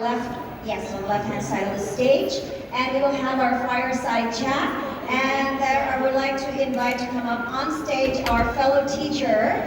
On the left-hand side of the stage, and we will have our fireside chat. And I would like to invite to come up on stage our fellow teacher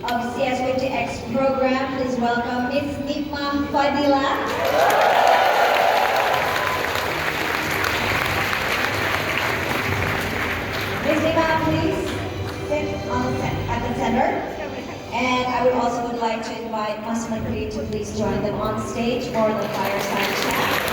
of CS50x program. Please welcome Ms. Nikma Fadila. Ms. Nikma, please sit at the center. And I would also like to invite Mas Mentri to please join them on stage for the fireside chat.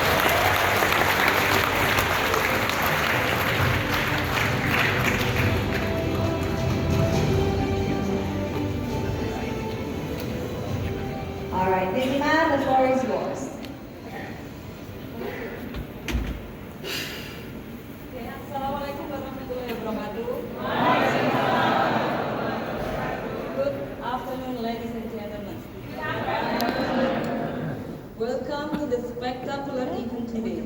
All right, Nikma, the floor is yours. Assalamualaikum warahmatullahi wabarakatuh. Good afternoon, ladies and gentlemen. Welcome to the spectacular event today.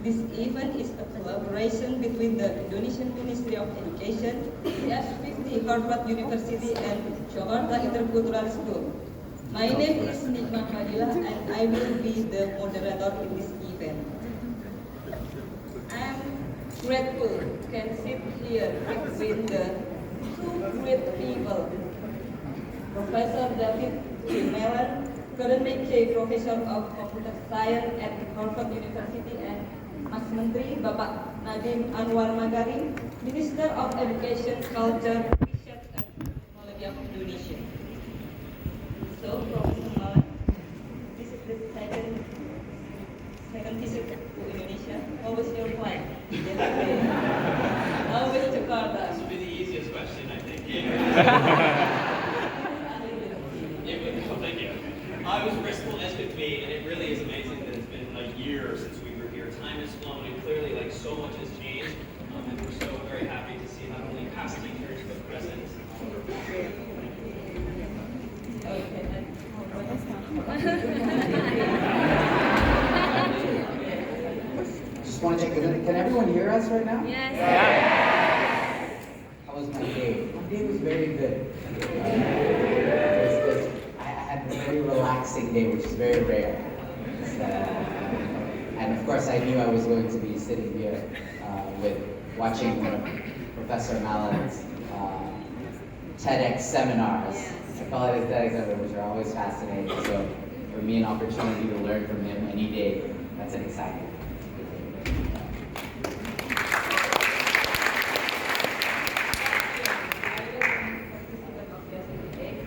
This event is a collaboration between the Indonesian Ministry of Education, CS50 Harvard University, and Jakarta Intercultural School. My name is Nikma Fadila, and I will be the moderator in this event. I am grateful to can sit here between the two great people, Professor David J. Malan, current McKay Professor of Computer Science at Harvard University, and Mas Menteri Bapak Nadiem Anwar Makarim, Minister of Education, Culture, Riset, and Teknologi of Indonesia. So, Professor Malan, this is the second visit to Indonesia. How was your flight? How was Jakarta? This will be the easiest question, I think. Thank you. I was Bristol, as could be, and it really is amazing that it's been a year since we were here. Time has flown, and clearly, so much has changed, and we're so very happy to see not only past teachers, but present. Just want to check, can everyone hear us right now? Yes. How was my day? My day was very good. I had a very relaxing day, which is very rare. And of course, I knew I was going to be sitting here watching Professor Malan's TEDx seminars. I call it his TEDx seminars, which are always fascinating. So for me, an opportunity to learn from him any day, that's an exciting.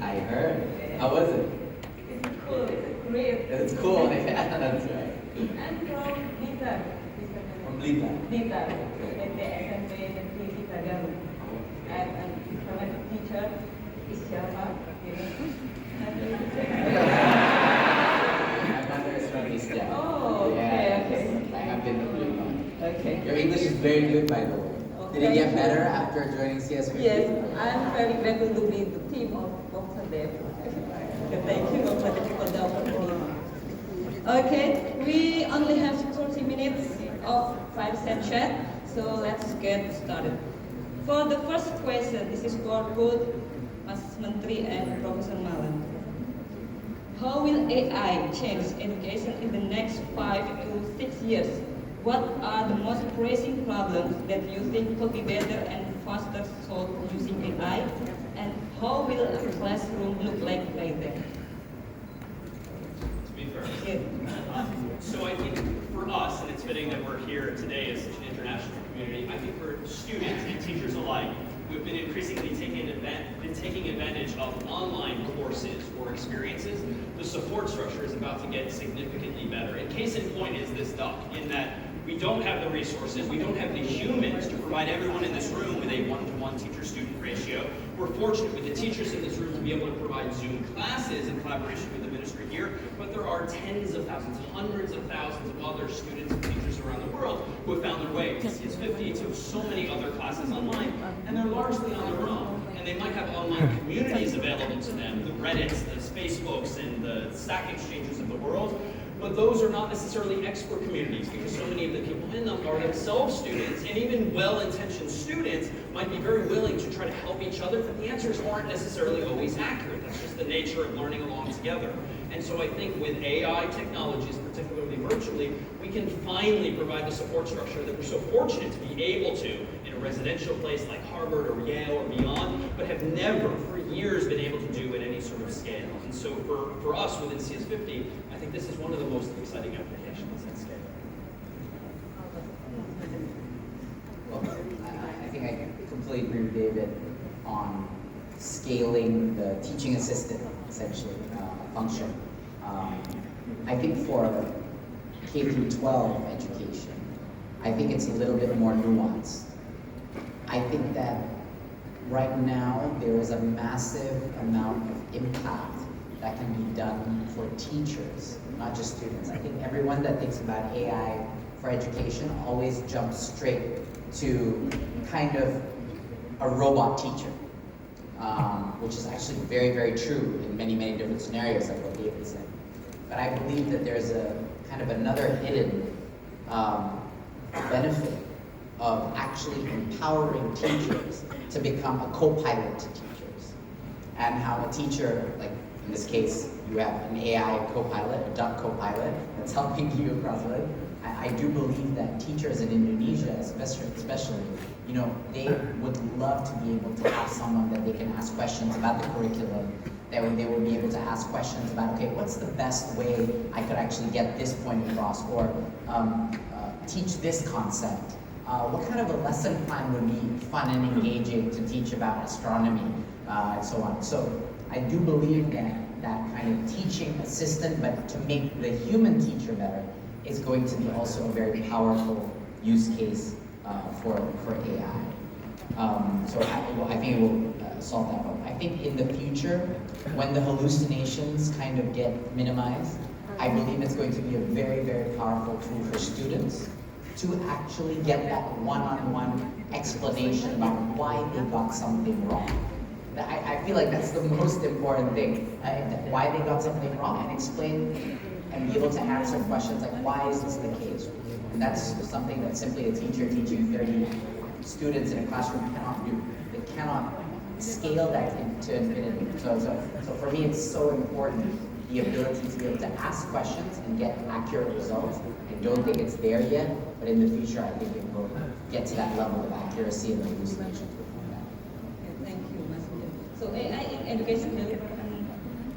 I heard. How was it? It's cool. It's great. It's cool. Yeah, that's right. I'm from Blitar. From Blitar. Blitar. At the SMP Negeri Gadang. And from a teacher is Java. My mother is from East Java. Oh, okay, yes. okay. I have been to Blitar. Okay. Your English is very good, by the way. Did it get better after joining CS50? Yes, I'm very grateful to be the team of Professor Dev. Thank you for the people that offered me. Okay, we only have 30 minutes of fireside chat, so let's get started. For the first question, this is for both Mas Menteri and Professor Malan. How will AI change education in the next 5 to 6 years? What are the most pressing problems that you think could be better and faster solved using AI? And how will a classroom look like by then? To be fair. Yeah. So I think for us, and it's fitting that we're here today as such an international community, I think for students and teachers alike, we've been increasingly taking advantage of online courses or experiences. The support structure is about to get significantly better. And case in point is this duck, in that we don't have the resources, we don't have the humans to provide everyone in this room with a one-to-one teacher-student ratio. We're fortunate with the teachers in this room to be able to provide Zoom classes in collaboration with the ministry here, but there are tens of thousands, hundreds of thousands of other students and teachers around the world who have found their way to CS50, to so many other classes online, and they're largely on their own. And they might have online communities available to them, the Reddits, the Facebooks, and the Stack Exchanges of the world, but those are not necessarily expert communities because so many of the people in them are themselves students, and even well-intentioned students might be very willing to try to help each other, but the answers aren't necessarily always accurate. That's just the nature of learning along together. And so I think with AI technologies, particularly can finally provide the support structure that we're so fortunate to be able to in a residential place like Harvard or Yale or beyond, but have never for years been able to do at any sort of scale. And so for us within CS50, I think this is one of the most exciting applications at scale. Well, I think I completely agree with David on scaling the teaching assistant, essentially, function. I think for K through 12 education, I think it's a little bit more nuanced. I think that right now there is a massive amount of impact that can be done for teachers, not just students. I think everyone that thinks about AI for education always jumps straight to kind of a robot teacher, which is actually very, very true in many, many different scenarios, like what David said. But I believe that there's a kind of another hidden benefit of actually empowering teachers to become a co-pilot to teachers. And how a teacher, like in this case, you have an AI co-pilot, a duck co-pilot, that's helping you across the way. I do believe that teachers in Indonesia, especially, you know, they would love to be able to have someone that they can ask questions about the curriculum, that they will be able to ask questions about, okay, what's the best way I could actually get this point across, or teach this concept. What kind of a lesson plan would be fun and engaging to teach about astronomy, and so on. So I do believe that kind of teaching assistant, but to make the human teacher better, is going to be also a very powerful use case for AI. So I think it will solve that problem. I think in the future, when the hallucinations kind of get minimized, I believe it's going to be a very, very powerful tool for students to actually get that one-on-one explanation about why they got something wrong. I feel like that's the most important thing, why they got something wrong, and explain and be able to answer questions like, why is this the case? And that's something that simply a teacher teaching 30 students in a classroom cannot do. They cannot scale that to infinity. So for me, it's so important, the ability to be able to ask questions and get accurate results. I don't think it's there yet, but in the future, I think it will get to that level of accuracy and hallucinations. Okay, thank you, Mas Menteri. So AI in education will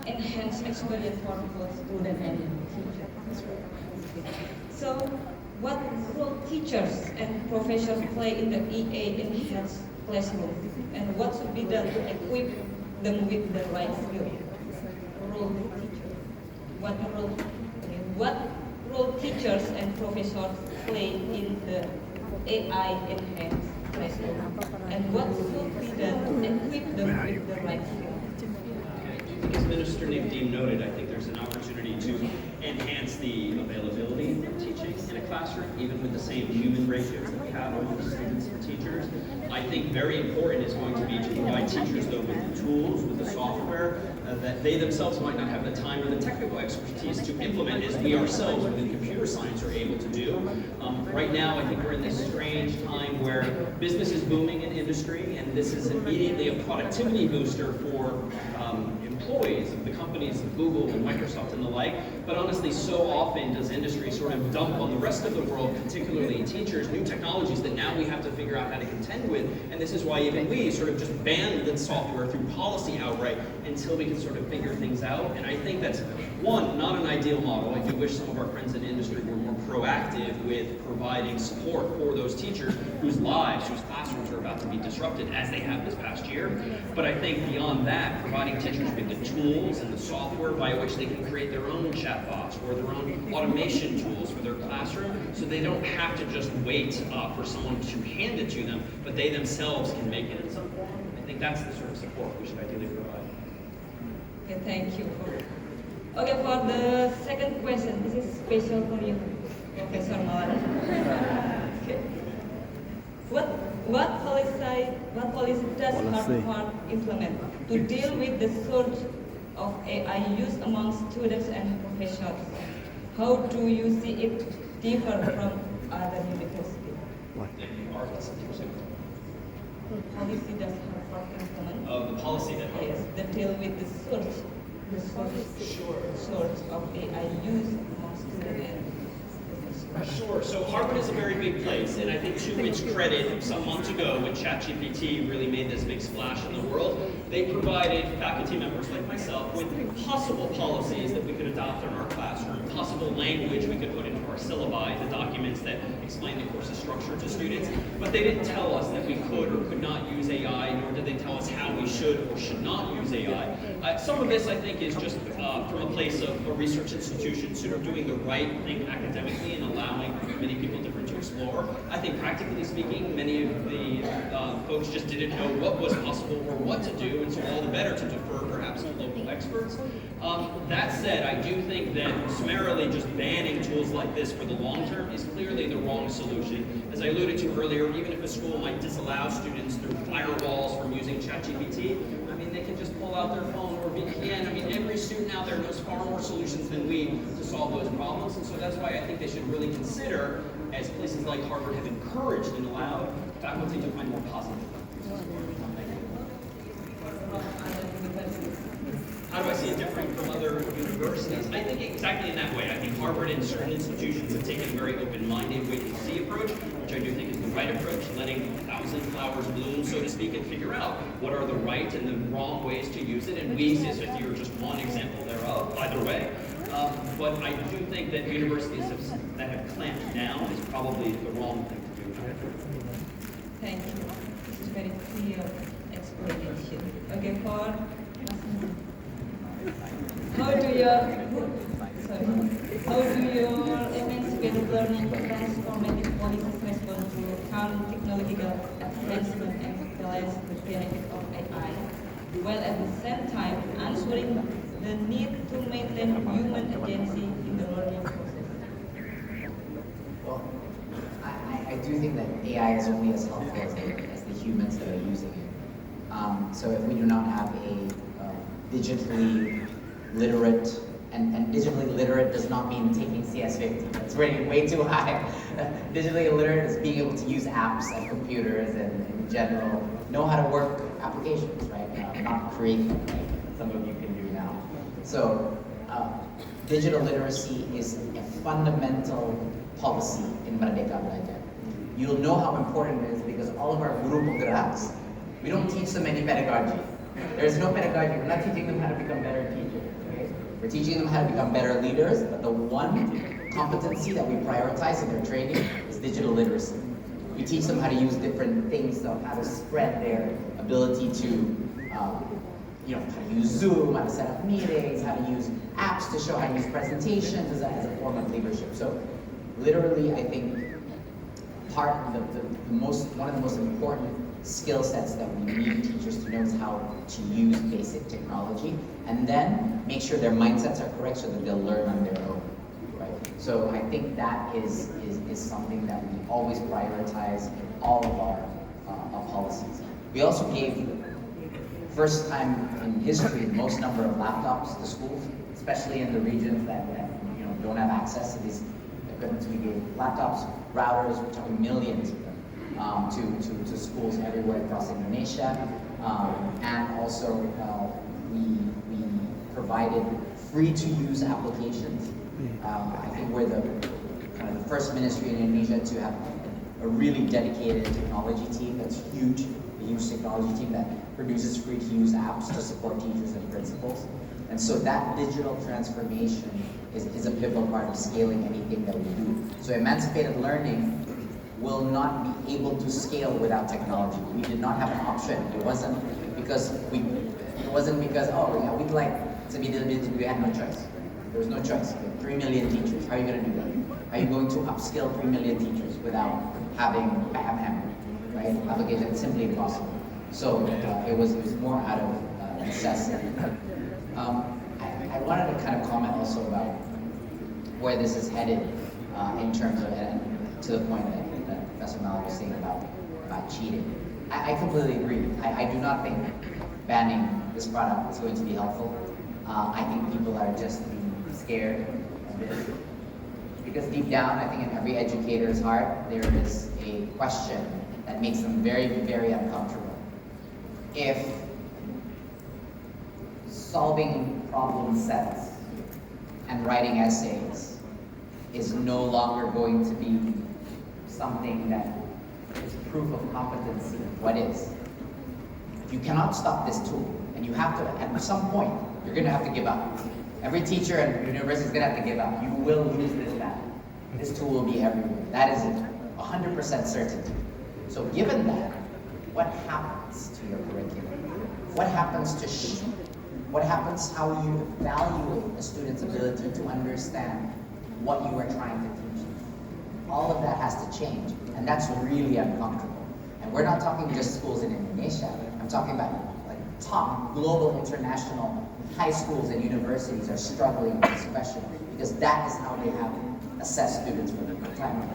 enhance experience for both student and teacher. So what role teachers and professors play in the EA enhanced classroom, and what should be done to equip them with the right skill? Role teachers. What role teachers and professors play in the AI enhanced classroom, and what should be done to equip them with the right skill? As Minister Nadiem noted, I think there's an opportunity to enhance the availability of teaching in a classroom, even with the same human ratios that we have among students and teachers. I think very important is going to be to provide teachers, though, with the tools, with the software, that they themselves might not have the time or the technical expertise to implement, as we ourselves within computer science are able to do. Right now, I think we're in this strange time where business is booming in industry, and this is immediately a productivity booster for employees of the companies of Google and Microsoft and the like. But honestly, so often does industry sort of dump on the rest of the world, particularly teachers, new technologies that now we have to figure out how to contend with. And this is why even we sort of just ban the software through policy outright until we can sort of figure things out. And I think that's, one, not an ideal model. I do wish some of our friends in industry were more proactive with providing support for those teachers whose lives, whose classrooms are about to be disrupted as they have this past year. But I think beyond that, providing teachers with the tools and the software by which they can create their own chatbots or their own automation tools for their classroom, so they don't have to just wait for someone to hand it to them, but they themselves can make it in some form. I think that's the sort of support we should ideally provide. Okay, thank you. Okay, for the second question, this is special for you, Professor Malan. Okay. What policy does Harvard implement to deal with the surge of AI use among students and professors? How do you see it differ from other universities? Policy does Harvard implement? The policy that Yes, that deal with the surge of AI use among students and professors. Sure. So Harvard is a very big place, and I think to its credit, some months ago when ChatGPT really made this big splash in the world, they provided faculty members like myself with possible policies that we could adopt in our classroom, possible language we could put into our syllabi, the documents that explain the course's structure to students, but they didn't tell us that we could or could not use AI, nor did they tell us how we should or should not use AI. Some of this, I think, is just from a place of a research institution sort of doing the right thing academically and allowing many people different to explore. I think practically speaking, many of the folks just didn't know what was possible or what to do, and so all the better to defer perhaps to local experts. That said, I do think that summarily just banning tools like this for the long term is clearly the wrong solution. As I alluded to earlier, even if a school might disallow students through firewalls from using ChatGPT, I mean, they can just pull out their phone or VPN. I mean, every student out there knows far more solutions than we to solve those problems, and so that's why I think they should really consider, as places like Harvard have encouraged and allowed, faculty to find more positive. How do I see it different from other universities? I think exactly in that way. I think Harvard and certain institutions have taken a very open-minded wait-and-see approach, which I do think is the right approach, letting 1,000 flowers bloom, so to speak, and figure out what are the right and the wrong ways to use it. And we, CS50, are just one example thereof, either way. But I do think that universities that have clamped down is probably the wrong thing to do. Thank you. This is very clear explanation. Okay, for how do your emancipated learning transformative policies respond to current technological advancement and utilize the benefit of AI, while at the same time answering the need to maintain human agency in the learning process? Well, I do think that AI is only as helpful as the humans that are using it. So if we do not have a digitally literate, and digitally literate does not mean taking CS50. That's rated way too high. Digitally illiterate is being able to use apps and computers and in general know how to work applications, right? Not create them, like some of you can do now. So digital literacy is a fundamental policy in Merdeka Belajar. You'll know how important it is because all of our guru penggeraks, we don't teach them any pedagogy. There's no pedagogy. We're not teaching them how to become better teachers. Okay? We're teaching them how to become better leaders, but the one competency that we prioritize in their training is digital literacy. We teach them how to use different things, so how to spread their ability to, how to use Zoom, how to set up meetings, how to use apps to show how to use presentations as a form of leadership. So, literally, I think one of the most important skill sets that we need teachers to know is how to use basic technology, and then make sure their mindsets are correct so that they'll learn on their own, right? So I think that is something that we always prioritize in all of our policies. We also gave, first time in history, most number of laptops to schools, especially in the regions that don't have access to these equipments. We gave laptops, routers, we're talking millions of them. To schools everywhere across Indonesia, and also we provided free-to-use applications. I think we're the first ministry in Indonesia to have a really dedicated technology team that's huge, a huge technology team that produces free-to-use apps to support teachers and principals. And so that digital transformation is a pivotal part of scaling anything that we do. So emancipated learning will not be able to scale without technology. We did not have an option. It wasn't because we'd like to be digital. We had no choice. There was no choice. 3 million teachers. How are you going to do that? How are you going to upskill 3 million teachers without having BAM, right? Application, it's simply impossible. So it was more out of necessity. I wanted to kind of comment also about where this is headed in terms of, to the point that Professor Malan was saying about cheating. I completely agree. I do not think banning this product is going to be helpful. I think people are just scared of this. Because deep down, I think in every educator's heart, there is a question that makes them very, very uncomfortable. If solving problem sets and writing essays is no longer going to be something that is proof of competency. What is? You cannot stop this tool, and you have to, at some point, you're going to have to give up. Every teacher and university is going to have to give up. You will lose this battle. This tool will be everywhere. That is 100% certainty. So given that, what happens to your curriculum? What happens to what happens how you evaluate a student's ability to understand what you are trying to teach them? All of that has to change, and that's really uncomfortable. And we're not talking just schools in Indonesia. I'm talking about like top global international high schools and universities are struggling with this question because that is how they have assessed students for the first time.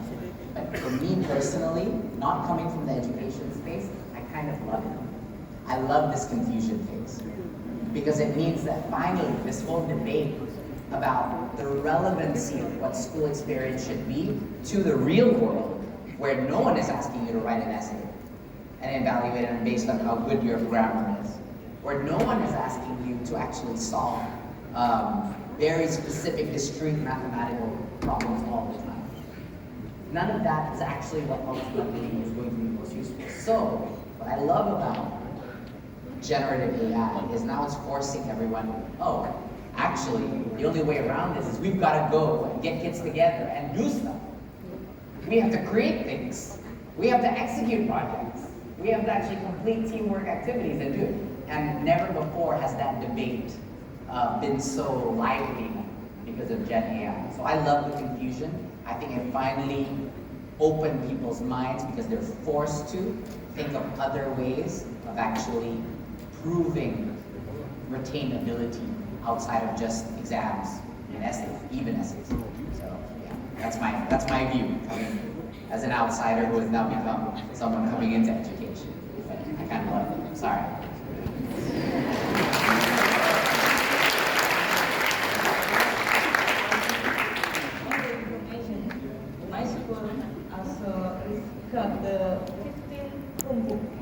But for me personally, not coming from the education space, I kind of love it. I love this confusion phase because it means that finally this whole debate about the relevancy of what school experience should be to the real world, where no one is asking you to write an essay and evaluate it based on how good your grammar is, where no one is asking you to actually solve very specific discrete mathematical problems all the time. None of that is actually what ultimately is going to be most useful. So, what I love about generative AI is now it's forcing everyone, oh, actually, the only way around this is we've got to go and get kids together and do stuff. We have to create things. We have to execute projects. We have to actually complete teamwork activities and do it. And never before has that debate been so lively because of Gen AI. So I love the confusion. I think it finally opened people's minds because they're forced to think of other ways of actually proving retainability outside of just exams and essays, even essays. So yeah, that's my view. As an outsider who has now become someone coming into education. I kind of love it. I'm sorry. My school also got the 15 Chromebook